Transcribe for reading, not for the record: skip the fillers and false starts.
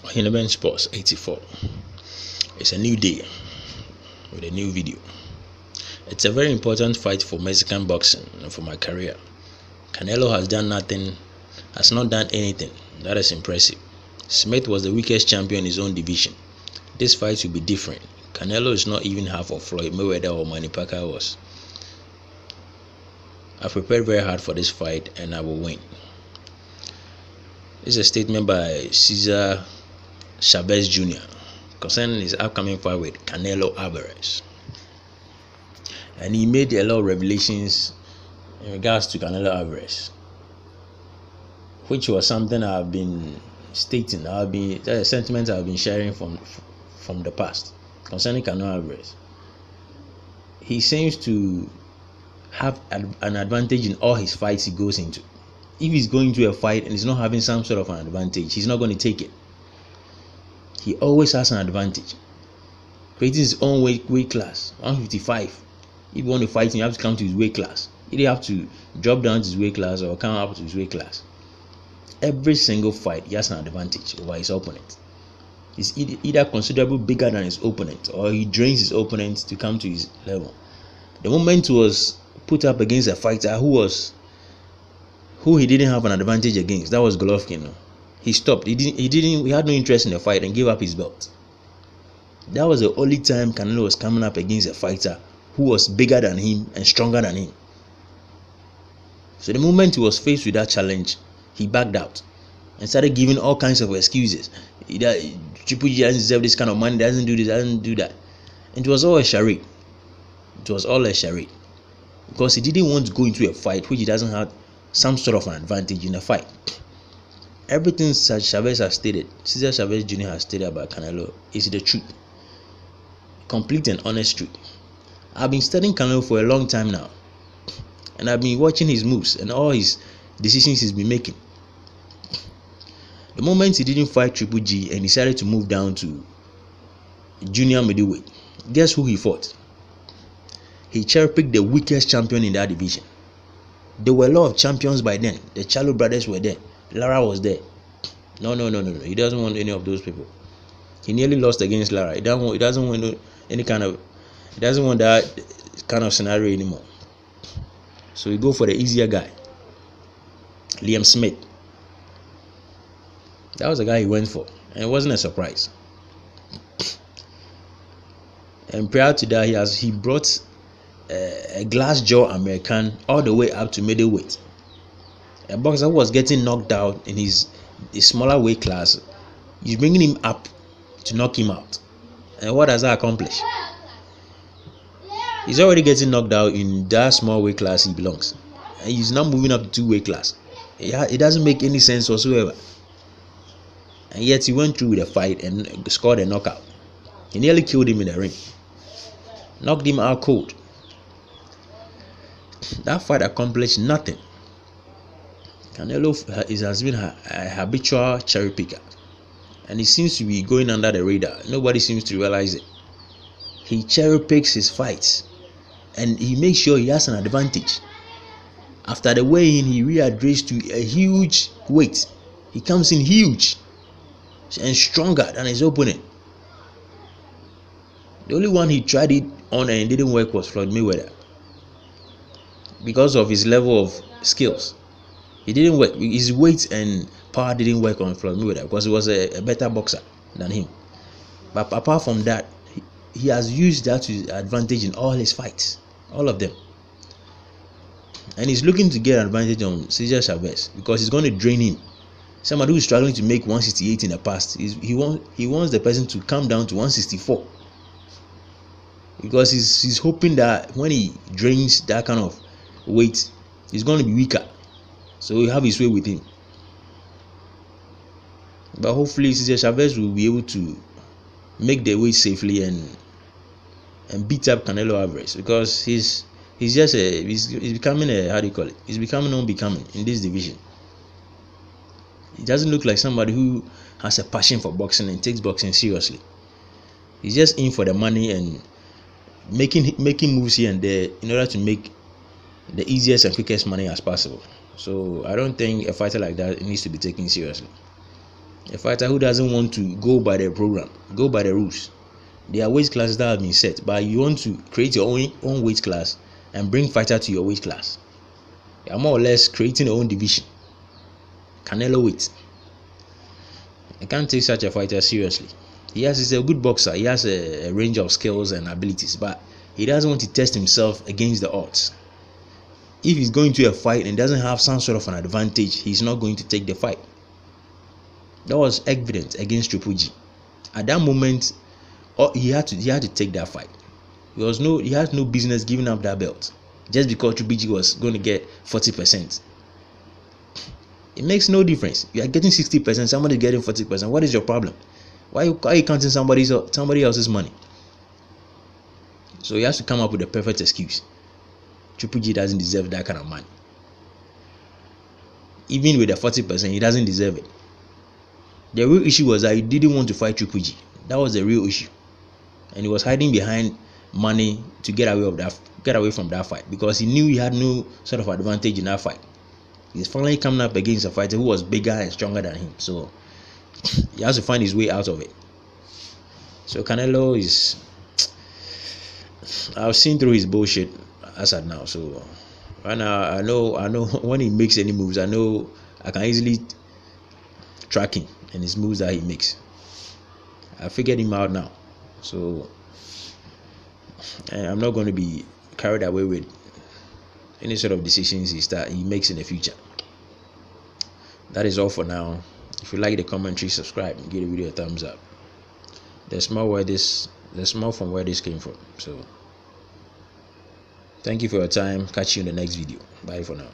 Overhyped Sports 84. It's a new day with a new video. It's a very important fight for Mexican boxing and for my career. Canelo has not done anything that is impressive. Smith was the weakest champion in his own division. This fight will be different. Canelo is not even half of Floyd Mayweather or Manny Pacquiao was. I prepared very hard for this fight and I will win. This is a statement by Chavez Jr. concerning his upcoming fight with Canelo Alvarez. And he made a lot of revelations in regards to Canelo Alvarez, which was something I've been stating. That's a sentiment I've been sharing from the past concerning Canelo Alvarez. He seems to have an advantage in all his fights he goes into. If he's going to a fight and he's not having some sort of an advantage, he's not going to take it. He always has an advantage. Creating his own weight class, 155. If you want to fight him, you have to come to his weight class. Either you have to drop down to his weight class or come up to his weight class. Every single fight, he has an advantage over his opponent. He's either considerably bigger than his opponent or he drains his opponent to come to his level. The moment he was put up against a fighter who he didn't have an advantage against, that was Golovkin. He stopped. He had no interest in the fight and gave up his belt. That was the only time Canelo was coming up against a fighter who was bigger than him and stronger than him. So the moment he was faced with that challenge, he backed out and started giving all kinds of excuses. Triple G doesn't deserve this kind of money, doesn't do this, doesn't do that. And it was all a charade. It was all a charade. Because he didn't want to go into a fight which he doesn't have some sort of an advantage in the fight. Everything Chavez has stated, Cesar Chavez Jr. has stated about Canelo is the truth. Complete and honest truth. I've been studying Canelo for a long time now. And I've been watching his moves and all his decisions he's been making. The moment he didn't fight Triple G and decided to move down to junior middleweight, guess who he fought? He cherry-picked the weakest champion in that division. There were a lot of champions by then. The Charlo brothers were there. Lara was there. No. He doesn't want any of those people. He nearly lost against Lara. He doesn't want any kind of. He doesn't want that kind of scenario anymore. So he go for the easier guy, Liam Smith. That was the guy he went for, and it wasn't a surprise. And prior to that, he brought a glass jaw American all the way up to middleweight. A boxer who was getting knocked out in his smaller weight class, he's bringing him up to knock him out. And what does that accomplish? He's already getting knocked out in that small weight class he belongs, and he's now moving up to 2 weight class. It doesn't make any sense whatsoever. And yet he went through with a fight and scored a knockout. He nearly killed him in the ring, knocked him out cold. That fight accomplished nothing. Canelo has been a habitual cherry picker, and he seems to be going under the radar. Nobody seems to realize it. He cherry picks his fights, and he makes sure he has an advantage. After the weigh-in, he readdressed to a huge weight. He comes in huge and stronger than his opponent. The only one he tried it on and it didn't work was Floyd Mayweather, because of his level of skills. It didn't work. His weight and power didn't work on Floyd Mayweather because he was a better boxer than him. But apart from that, he has used that to his advantage in all his fights, all of them. And he's looking to get an advantage on Cesar Chavez because he's going to drain him. Somebody who's struggling to make 168 in the past, he wants the person to come down to 164. Because he's hoping that when he drains that kind of weight, he's going to be weaker. So he'll have his way with him. But hopefully Cesar Chavez will be able to make the weight safely and beat up Canelo Alvarez, because he's becoming he's becoming unbecoming in this division. He doesn't look like somebody who has a passion for boxing and takes boxing seriously. He's just in for the money and making moves here and there in order to make the easiest and quickest money as possible. So I don't think a fighter like that needs to be taken seriously. A fighter who doesn't want to go by the program, go by the rules. There are weight classes that have been set, but you want to create your own weight class and bring fighter to your weight class. You are more or less creating your own division. Canelo weight. I can't take such a fighter seriously. He's a good boxer. He has a range of skills and abilities, but he doesn't want to test himself against the odds. If he's going to a fight and doesn't have some sort of an advantage, he's not going to take the fight. That was evident against Triple G. At that moment, he had to take that fight. He had no business giving up that belt just because Triple G was going to get 40%. It makes no difference. You are getting 60%, somebody getting 40%. What is your problem? Why are you counting somebody else's money? So he has to come up with a perfect excuse. Triple G doesn't deserve that kind of money. Even with the 40%, he doesn't deserve it. The real issue was that he didn't want to fight Triple G. That was the real issue, and he was hiding behind money to get away from that fight because he knew he had no sort of advantage in that fight. He's finally coming up against a fighter who was bigger and stronger than him, so he has to find his way out of it. So Canelo is, I've seen through his bullshit as at now. So right now I know when he makes any moves, I know I can easily track him and his moves that he makes. I figured him out now, so I'm not going to be carried away with any sort of decisions he makes in the future. That is all for now. If you like the commentary, subscribe and give the video a thumbs up. There's more from where this came from. So thank you for your time. Catch you in the next video. Bye for now.